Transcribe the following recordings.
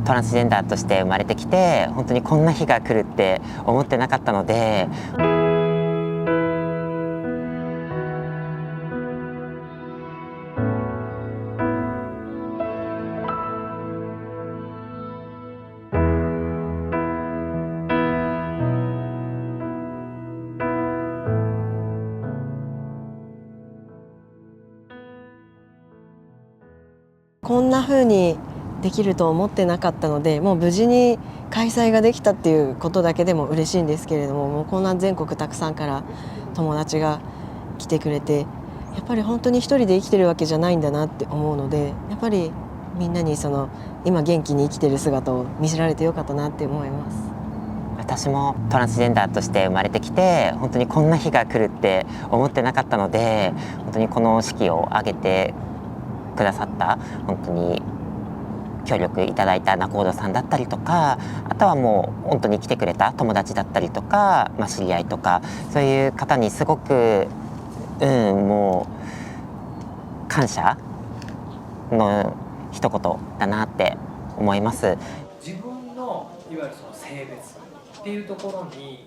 トランスジェンダーとして生まれてきて、本当にこんな日が来るって思ってなかったので。こんな風にできると思ってなかったので、もう無事に開催ができたっていうことだけでも嬉しいんですけれども、もうこんな全国たくさんから友達が来てくれて、やっぱり本当に一人で生きてるわけじゃないんだなって思うので、やっぱりみんなに今元気に生きてる姿を見せられてよかったなって思います。私もトランスジェンダーとして生まれてきて、本当にこんな日が来るって思ってなかったので、本当にこの式を挙げてくださった本当に協力いただいた仲人さんだったりとか、あとはもう本当に来てくれた友達だったりとか、知り合いとか、そういう方にすごくもう感謝の一言だなって思います。自分のいわゆるその性別っていうところに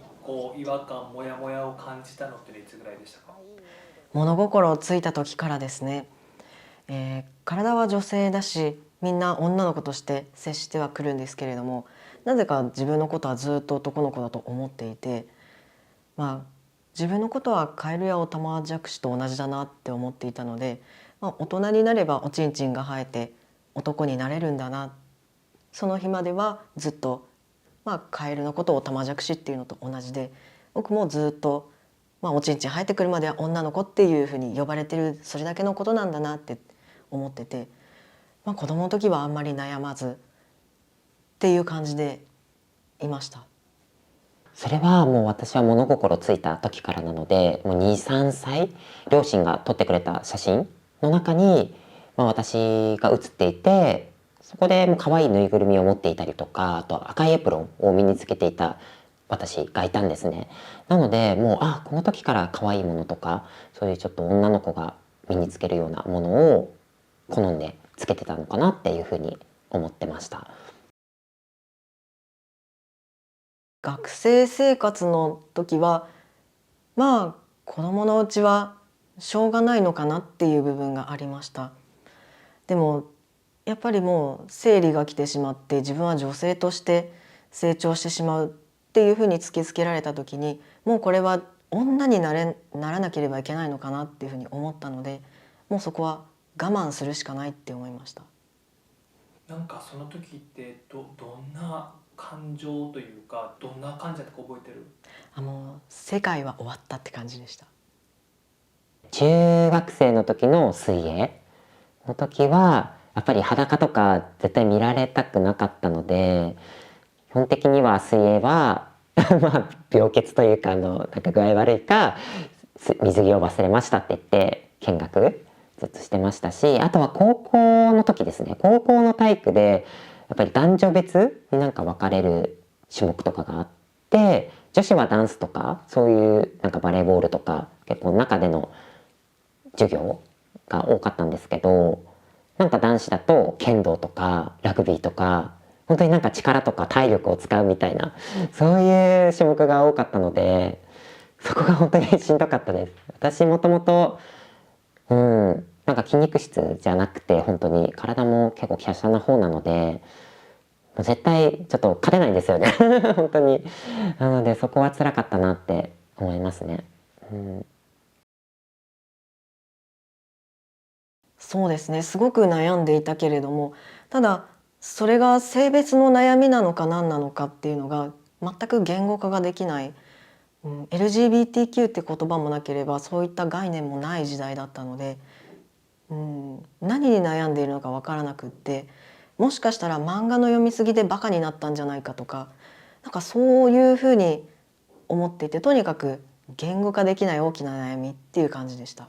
違和感モヤモヤを感じたのっていつぐらいでしたか？物心をついた時からですね。体は女性だし、みんな女の子として接してはくるんですけれども、なぜか自分のことはずっと男の子だと思っていて、自分のことはカエルやオタマジャクシと同じだなって思っていたので、大人になればおちんちんが生えて男になれるんだな、その日まではずっと、カエルのことをオタマジャクシっていうのと同じで、僕もずっと、おちんちん生えてくるまでは女の子っていうふうに呼ばれてる、それだけのことなんだなって思ってて、子供の時はあんまり悩まずっていう感じでいました。それはもう私は物心ついた時からなので、もう2、3歳、両親が撮ってくれた写真の中に、私が写っていて、そこでもう可愛いぬいぐるみを持っていたりとか、あと赤いエプロンを身につけていた私がいたんですね。なのでもうこの時から可愛いものとか、そういうちょっと女の子が身につけるようなものを好んでつけてたのかなっていうふうに思ってました。学生生活の時は子供のうちはしょうがないのかなっていう部分がありました。でもやっぱりもう生理が来てしまって、自分は女性として成長してしまうっていうふうに突きつけられた時に、もうこれは女にならなければいけないのかなっていうふうに思ったので、もうそこは我慢するしかないって思いました。なんかその時ってどんな感情というか、どんな感じだったか覚えてる？世界は終わったって感じでした。中学生の時の水泳の時はやっぱり裸とか絶対見られたくなかったので、基本的には水泳は病欠というかなんか具合悪いか水着を忘れましたって言って見学ずっとしてましたし、あとは高校の時ですね。高校の体育でやっぱり男女別になんか分かれる種目とかがあって、女子はダンスとかそういうなんかバレーボールとか結構中での授業が多かったんですけど、なんか男子だと剣道とかラグビーとか本当になんか力とか体力を使うみたいな、そういう種目が多かったので、そこが本当にしんどかったです。私もともとなんか筋肉質じゃなくて、本当に体も結構華奢な方なので、絶対ちょっと勝てないんですよね本当に。なのでそこは辛かったなって思いますね。そうですね、すごく悩んでいたけれども、ただそれが性別の悩みなのか何なのかっていうのが全く言語化ができない、LGBTQ って言葉もなければそういった概念もない時代だったので、何に悩んでいるのか分からなくって、もしかしたら漫画の読み過ぎでバカになったんじゃないかとか、なんかそういうふうに思っていて、とにかく言語化できない大きな悩みっていう感じでした。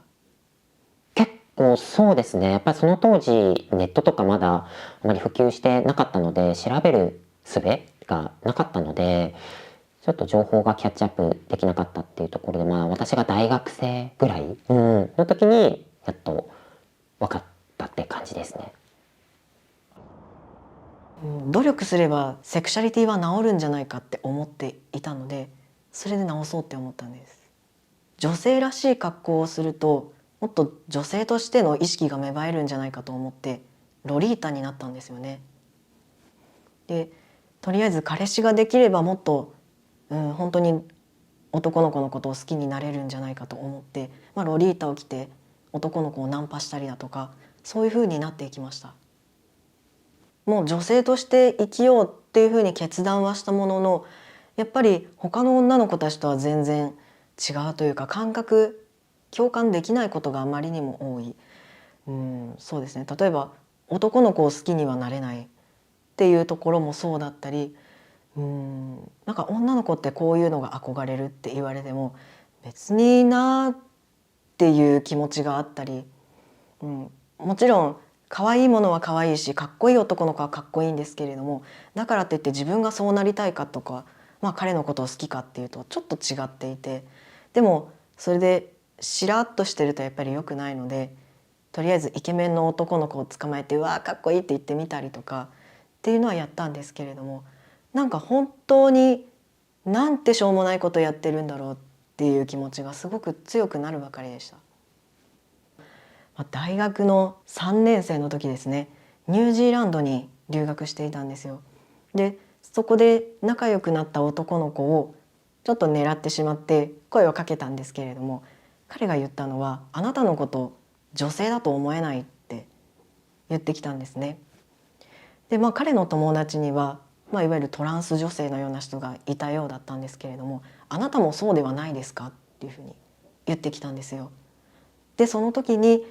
結構そうですね。やっぱりその当時ネットとかまだあまり普及してなかったので、調べる術がなかったので、ちょっと情報がキャッチアップできなかったっていうところで、私が大学生ぐらい、の時にやっと分かったって感じですね。努力すればセクシャリティは治るんじゃないかって思っていたので、それで治そうって思ったんです。女性らしい格好をするともっと女性としての意識が芽生えるんじゃないかと思ってロリータになったんですよね。でとりあえず彼氏ができればもっと、本当に男の子のことを好きになれるんじゃないかと思って、ロリータを着て男の子をナンパしたりだとか、そういう風になっていきました。もう女性として生きようっていう風に決断はしたものの、やっぱり他の女の子たちとは全然違うというか、共感できないことがあまりにも多い。そうですね、例えば男の子を好きにはなれないっていうところもそうだったり、なんか女の子ってこういうのが憧れるって言われても別になっていう気持ちがあったり、もちろん可愛いものは可愛いし、かっこいい男の子はかっこいいんですけれども、だからといって自分がそうなりたいかとか、彼のことを好きかっていうとちょっと違っていて、でもそれでしらっとしてるとやっぱり良くないので、とりあえずイケメンの男の子を捕まえて「うわーかっこいい」って言ってみたりとかっていうのはやったんですけれども、なんか本当になんてしょうもないことやってるんだろうっていう気持ちがすごく強くなるばかりでした。大学の3年生の時ですね、ニュージーランドに留学していたんですよ。でそこで仲良くなった男の子をちょっと狙ってしまって声をかけたんですけれども、彼が言ったのは「あなたのこと女性だと思えない」って言ってきたんですね。で彼の友達には、いわゆるトランス女性のような人がいたようだったんですけれども、あなたもそうではないですかっていうふうに言ってきたんですよ。でその時に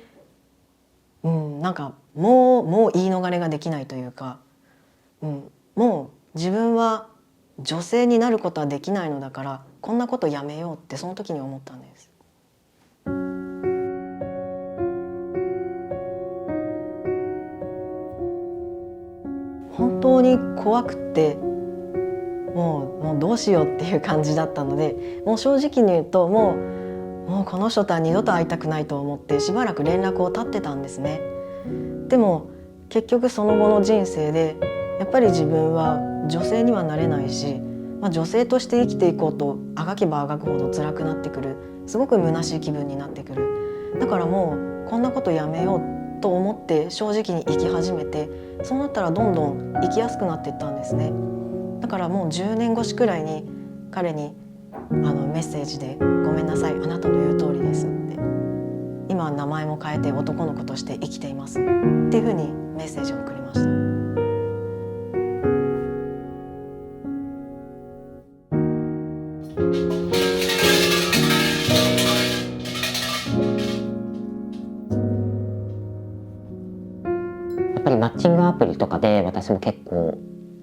なんかもう言い逃れができないというか、もう自分は女性になることはできないのだからこんなことやめようってその時に思ったんです。本当に怖くってもうどうしようっていう感じだったので、もう正直に言うともうこの人とは二度と会いたくないと思ってしばらく連絡を絶ってたんですね。でも結局その後の人生でやっぱり自分は女性にはなれないし、女性として生きていこうとあがけばあがくほど辛くなってくる、すごく虚しい気分になってくる。だからもうこんなことやめようと思って正直に生き始めて、そうなったらどんどん生きやすくなっていったんですね。だからもう10年越しくらいに彼にメッセージで「ごめんなさい、あなたの言う通りです」って「今は名前も変えて男の子として生きています」っていうふうにメッセージを送りました。やっぱりマッチングアプリとかで私も結構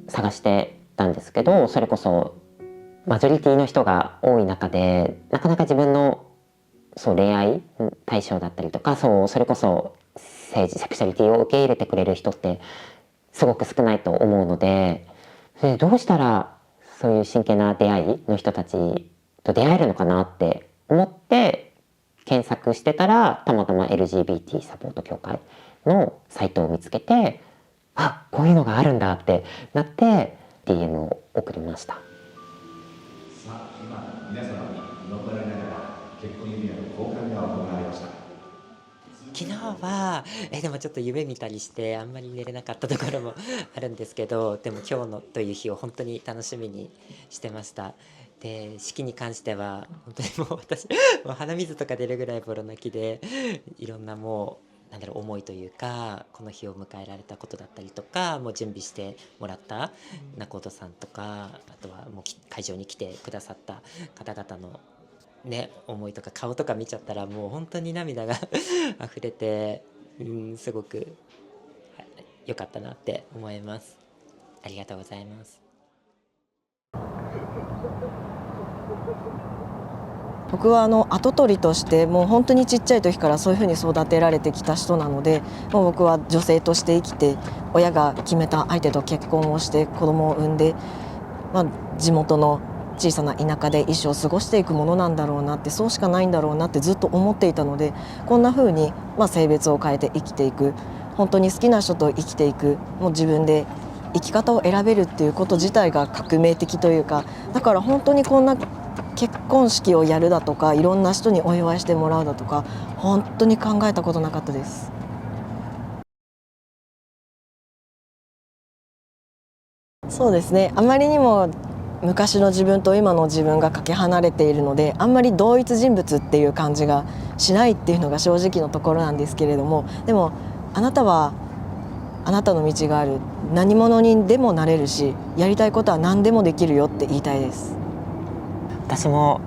探してたんですけど、それこそマジョリティの人が多い中でなかなか自分の恋愛対象だったりとか、それこそセクシャリティを受け入れてくれる人ってすごく少ないと思うので、それでどうしたらそういう真剣な出会いの人たちと出会えるのかなって思って検索してたら、たまたま LGBT サポート協会のサイトを見つけて、あ、こういうのがあるんだってなって DM を送りました。さあ、今皆様に見守られながら結婚指輪の交換が行われました。昨日はでもちょっと夢見たりしてあんまり寝れなかったところもあるんですけど、でも今日のという日を本当に楽しみにしてました。で、式に関しては本当にもう私もう鼻水とか出るぐらいボロ泣きで、いろんなもう思いというか、この日を迎えられたことだったりとか、もう準備してもらった仲人さんとか、あとはもう会場に来てくださった方々のね、思いとか顔とか見ちゃったらもう本当に涙が溢れて、すごく良かったなって思います。ありがとうございます。僕は跡取りとしてもう本当にちっちゃい時からそういうふうに育てられてきた人なので、もう僕は女性として生きて親が決めた相手と結婚をして子供を産んで、地元の小さな田舎で一生過ごしていくものなんだろうなって、そうしかないんだろうなってずっと思っていたので、こんな風に性別を変えて生きていく、本当に好きな人と生きていく、もう自分で生き方を選べるっていうこと自体が革命的というか、だから本当にこんな結婚式をやるだとか、いろんな人にお祝いしてもらうだとか、本当に考えたことなかったです。そうですね、あまりにも昔の自分と今の自分がかけ離れているので、あんまり同一人物っていう感じがしないっていうのが正直のところなんですけれども、でもあなたはあなたの道がある、何者にでもなれるし、やりたいことは何でもできるよって言いたいです。私も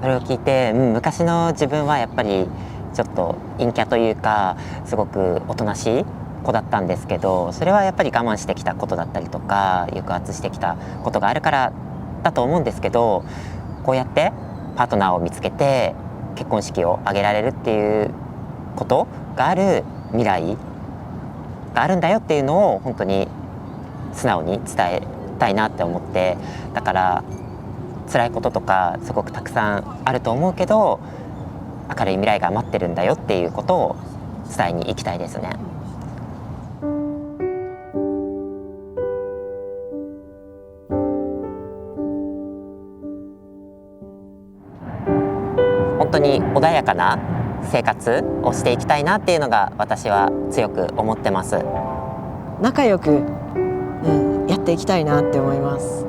それを聞いて、昔の自分はやっぱりちょっと陰キャというかすごくおとなしい子だったんですけど、それはやっぱり我慢してきたことだったりとか抑圧してきたことがあるからだと思うんですけど、こうやってパートナーを見つけて結婚式を挙げられるっていうことがある未来があるんだよっていうのを本当に素直に伝えたいなって思って、だから辛いこととかすごくたくさんあると思うけど、明るい未来が待ってるんだよっていうことを伝えに行きたいですね。本当に穏やかな生活をしていきたいなっていうのが私は強く思ってます。仲良く、やっていきたいなって思います。